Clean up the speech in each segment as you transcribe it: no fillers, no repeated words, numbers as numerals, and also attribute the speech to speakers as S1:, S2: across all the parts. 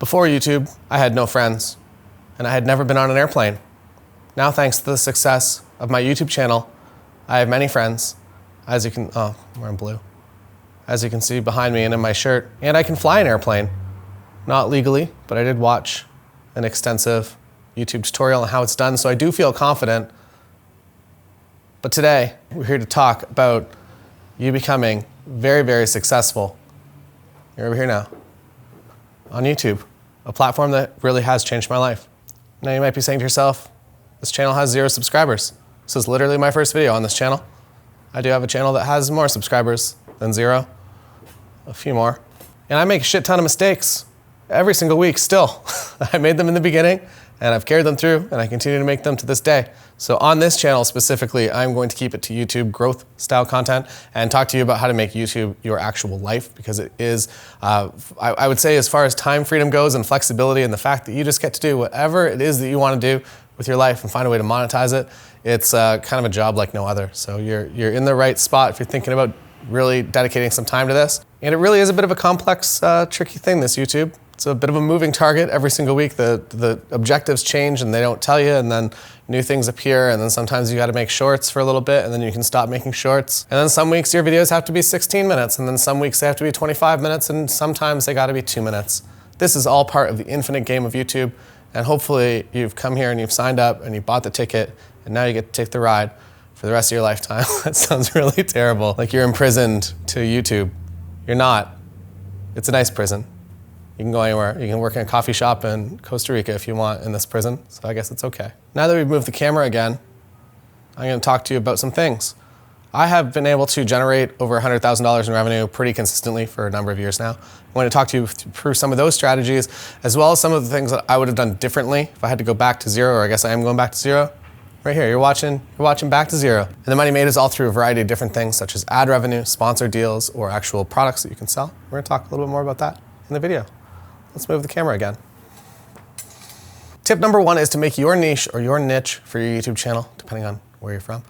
S1: Before YouTube, I had no friends, and I had never been on an airplane. Now, thanks to the success of my YouTube channel, I have many friends, as you can, I'm wearing blue, as you can see behind me and in my shirt, and I can fly an airplane. Not legally, but I did watch an extensive YouTube tutorial on how it's done, so I do feel confident. But today, we're here to talk about you becoming very, very successful. You're over here now, on YouTube, a platform that really has changed my life. Now you might be saying to yourself, this channel has 0 subscribers. This is literally my first video on this channel. I do have a channel that has more subscribers than 0, a few more. And I make a shit ton of mistakes every single week still. I made them in the beginning, and I've carried them through, and I continue to make them to this day. So on this channel specifically, I'm going to keep it to YouTube growth style content and talk to you about how to make YouTube your actual life, because it is, I would say, as far as time freedom goes and flexibility and the fact that you just get to do whatever it is that you want to do with your life and find a way to monetize it, it's kind of a job like no other. So you're in the right spot if you're thinking about really dedicating some time to this. And it really is a bit of a complex, tricky thing, this YouTube. It's a bit of a moving target every single week. The objectives change and they don't tell you, and then new things appear, and then sometimes you gotta make shorts for a little bit, and then you can stop making shorts. And then some weeks your videos have to be 16 minutes, and then some weeks they have to be 25 minutes, and sometimes they gotta be 2 minutes. This is all part of the infinite game of YouTube, and hopefully you've come here and you've signed up and you bought the ticket, and now you get to take the ride for the rest of your lifetime. That sounds really terrible, like you're imprisoned to YouTube. You're not. It's a nice prison. You can go anywhere. You can work in a coffee shop in Costa Rica if you want in this prison, so I guess it's okay. Now that we've moved the camera again, I'm gonna talk to you about some things. I have been able to generate over $100,000 in revenue pretty consistently for a number of years now. I'm going to talk to you through some of those strategies, as well as some of the things that I would have done differently if I had to go back to 0, or I guess I am going back to 0. Right here, you're watching back to 0. And the money made is all through a variety of different things, such as ad revenue, sponsored deals, or actual products that you can sell. We're gonna talk a little bit more about that in the video. Let's move the camera again. Tip number 1 is to make your niche or your niche for your YouTube channel, depending on where you're from,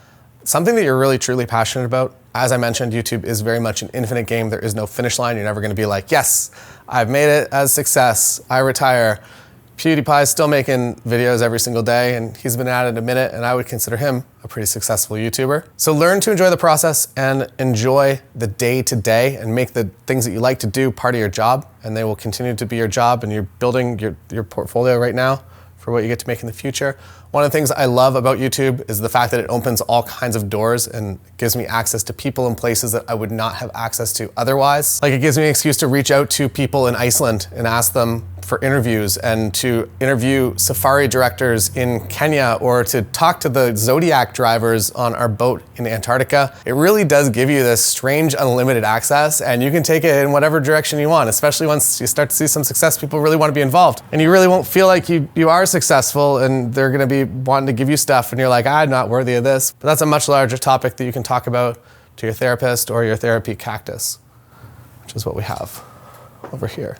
S1: something that you're really truly passionate about. As I mentioned, YouTube is very much an infinite game. There is no finish line. You're never gonna be like, yes, I've made it as success, I retire. PewDiePie's still making videos every single day, and he's been at it a minute, and I would consider him a pretty successful YouTuber. So learn to enjoy the process and enjoy the day-to-day, and make the things that you like to do part of your job, and they will continue to be your job, and you're building your portfolio right now for what you get to make in the future. One of the things I love about YouTube is the fact that it opens all kinds of doors and gives me access to people and places that I would not have access to otherwise. Like, it gives me an excuse to reach out to people in Iceland and ask them for interviews, and to interview safari directors in Kenya, or to talk to the Zodiac drivers on our boat in Antarctica. It really does give you this strange unlimited access, and you can take it in whatever direction you want, especially once you start to see some success. People really want to be involved, and you really won't feel like you are successful and they're gonna be wanting to give you stuff and you're like, I'm not worthy of this. But that's a much larger topic that you can talk about to your therapist or your therapy cactus, which is what we have over here.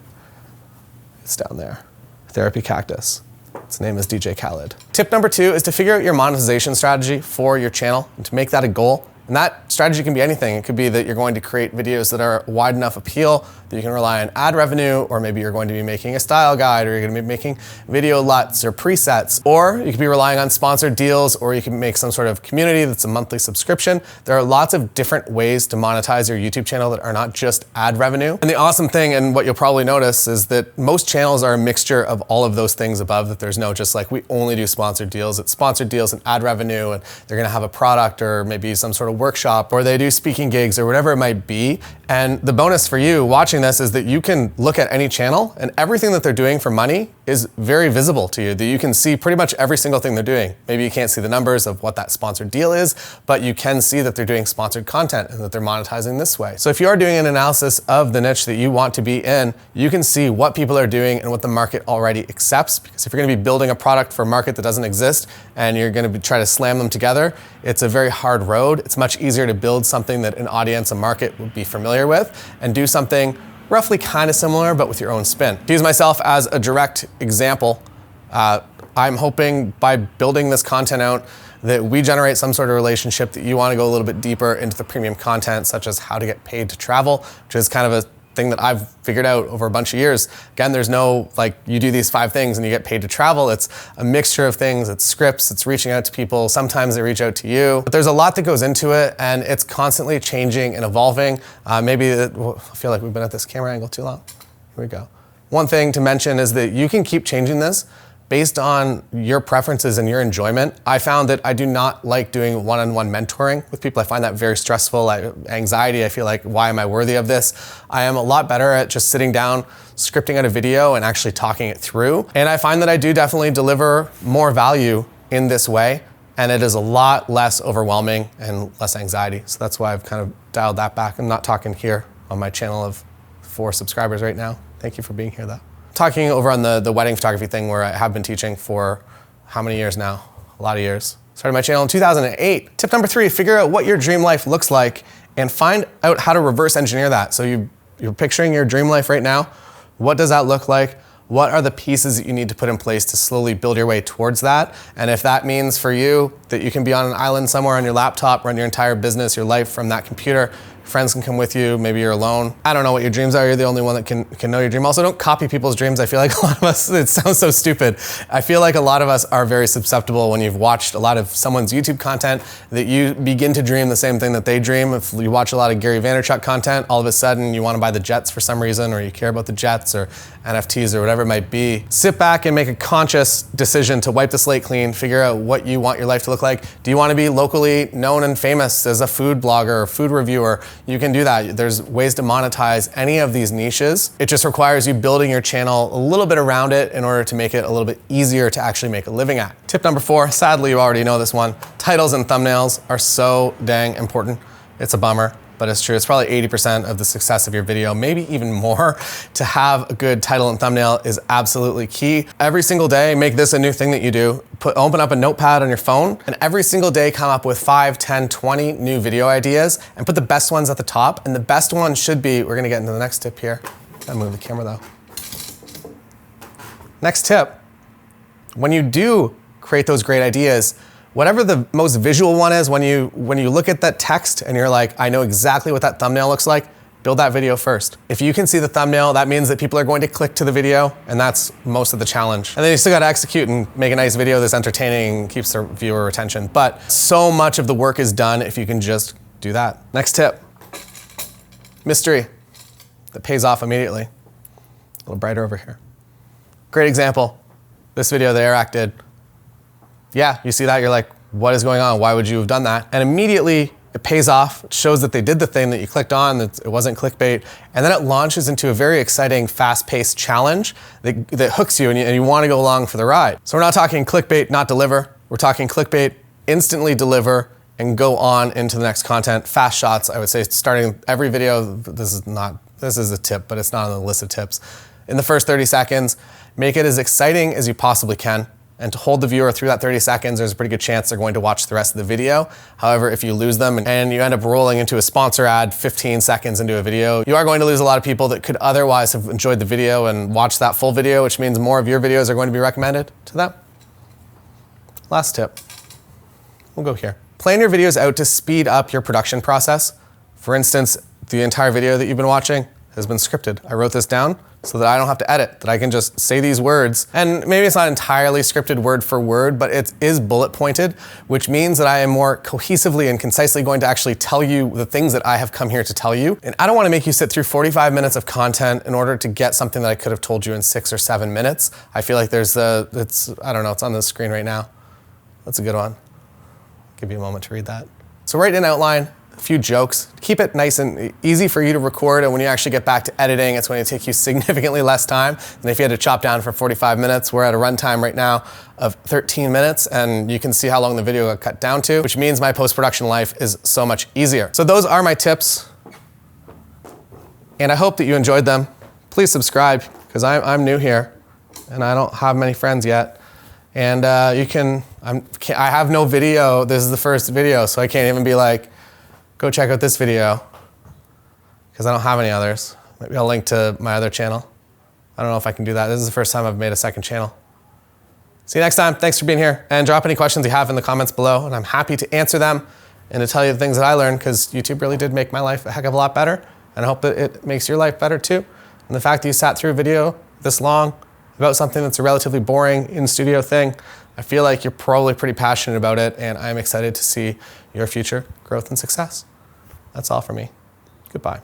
S1: It's down there, therapy cactus. Its name is DJ Khaled. Tip number 2 is to figure out your monetization strategy for your channel and to make that a goal. And that strategy can be anything. It could be that you're going to create videos that are wide enough appeal that you can rely on ad revenue, or maybe you're going to be making a style guide, or you're going to be making video LUTs or presets, or you could be relying on sponsored deals, or you can make some sort of community that's a monthly subscription. There are lots of different ways to monetize your YouTube channel that are not just ad revenue. And the awesome thing, and what you'll probably notice, is that most channels are a mixture of all of those things above, that there's no just like, we only do sponsored deals. It's sponsored deals and ad revenue, and they're going to have a product or maybe some sort of workshop, or they do speaking gigs or whatever it might be. And the bonus for you watching this is that you can look at any channel, and everything that they're doing for money is very visible to you, that you can see pretty much every single thing they're doing. Maybe you can't see the numbers of what that sponsored deal is, but you can see that they're doing sponsored content and that they're monetizing this way. So if you are doing an analysis of the niche that you want to be in, you can see what people are doing and what the market already accepts. Because if you're gonna be building a product for a market that doesn't exist and you're gonna try to slam them together, it's a very hard road. It's much easier to build something that an audience, a market would be familiar with, and do something roughly kind of similar, but with your own spin. To use myself as a direct example, I'm hoping by building this content out that we generate some sort of relationship that you want to go a little bit deeper into the premium content, such as how to get paid to travel, which is kind of a thing that I've figured out over a bunch of years. Again, there's no, like, you do these 5 things and you get paid to travel. It's a mixture of things. It's scripts, it's reaching out to people. Sometimes they reach out to you. But there's a lot that goes into it, and it's constantly changing and evolving. I feel like we've been at this camera angle too long. Here we go. One thing to mention is that you can keep changing this based on your preferences and your enjoyment. I found that I do not like doing one-on-one mentoring with people. I find that very stressful. Anxiety, I feel like, why am I worthy of this? I am a lot better at just sitting down, scripting out a video and actually talking it through. And I find that I do definitely deliver more value in this way, and it is a lot less overwhelming and less anxiety. So that's why I've kind of dialed that back. I'm not talking here on my channel of 4 subscribers right now. Thank you for being here though. Talking over on the wedding photography thing, where I have been teaching for how many years now? A lot of years. Started my channel in 2008. Tip number 3, figure out what your dream life looks like and find out how to reverse engineer that. So you're picturing your dream life right now. What does that look like? What are the pieces that you need to put in place to slowly build your way towards that? And if that means for you that you can be on an island somewhere on your laptop, run your entire business, your life from that computer, friends can come with you, maybe you're alone. I don't know what your dreams are, you're the only one that can know your dream. Also, don't copy people's dreams. I feel like a lot of us, it sounds so stupid. I feel like a lot of us are very susceptible when you've watched a lot of someone's YouTube content that you begin to dream the same thing that they dream. If you watch a lot of Gary Vaynerchuk content, all of a sudden you want to buy the jets for some reason, or you care about the jets or NFTs or whatever it might be. Sit back and make a conscious decision to wipe the slate clean, figure out what you want your life to look like. Do you want to be locally known and famous as a food blogger or food reviewer? You can do that. There's ways to monetize any of these niches. It just requires you building your channel a little bit around it in order to make it a little bit easier to actually make a living at. Tip number 4, sadly you already know this one, titles and thumbnails are so dang important. It's a bummer, but it's true. It's probably 80% of the success of your video, maybe even more. To have a good title and thumbnail is absolutely key. Every single day, make this a new thing that you do. Open up a notepad on your phone, and every single day come up with 5, 10, 20 new video ideas and put the best ones at the top. And the best one should be, we're gonna get into the next tip here. Gotta move the camera though. Next tip, when you do create those great ideas, whatever the most visual one is, when you look at that text and you're like, I know exactly what that thumbnail looks like, build that video first. If you can see the thumbnail, that means that people are going to click to the video, and that's most of the challenge. And then you still gotta execute and make a nice video that's entertaining, keeps the viewer retention. But so much of the work is done if you can just do that. Next tip, mystery that pays off immediately. A little brighter over here. Great example, this video that Eric did. Yeah, you see that, you're like, what is going on? Why would you have done that? And immediately it pays off. It shows that they did the thing that you clicked on, that it wasn't clickbait. And then it launches into a very exciting, fast-paced challenge that hooks you, and you want to go along for the ride. So we're not talking clickbait, not deliver. We're talking clickbait, instantly deliver, and go on into the next content. Fast shots, I would say, starting every video. This is a tip, but it's not on the list of tips. In the first 30 seconds, make it as exciting as you possibly can. And to hold the viewer through that 30 seconds, there's a pretty good chance they're going to watch the rest of the video. However, if you lose them and you end up rolling into a sponsor ad 15 seconds into a video, you are going to lose a lot of people that could otherwise have enjoyed the video and watched that full video, which means more of your videos are going to be recommended to them. Last tip, we'll go here. Plan your videos out to speed up your production process. For instance, the entire video that you've been watching has been scripted. I wrote this down so that I don't have to edit, that I can just say these words. And maybe it's not entirely scripted word for word, but it is bullet pointed, which means that I am more cohesively and concisely going to actually tell you the things that I have come here to tell you. And I don't want to make you sit through 45 minutes of content in order to get something that I could have told you in 6 or 7 minutes. I feel like I don't know, it's on the screen right now. That's a good one. I'll give you a moment to read that. So write an outline, a few jokes, keep it nice and easy for you to record, and when you actually get back to editing, it's going to take you significantly less time than if you had to chop down for 45 minutes. We're at a runtime right now of 13 minutes, and you can see how long the video got cut down to, which means my post-production life is so much easier. So those are my tips, and I hope that you enjoyed them. Please subscribe, because I'm new here, and I don't have many friends yet. And I have no video. This is the first video, so I can't even be like, go check out this video, because I don't have any others. Maybe I'll link to my other channel. I don't know if I can do that. This is the first time I've made a second channel. See you next time. Thanks for being here. And drop any questions you have in the comments below, and I'm happy to answer them and to tell you the things that I learned, because YouTube really did make my life a heck of a lot better. and I hope that it makes your life better too. And the fact that you sat through a video this long about something that's a relatively boring in-studio thing, I feel like you're probably pretty passionate about it, and I'm excited to see your future growth and success. That's all for me. Goodbye.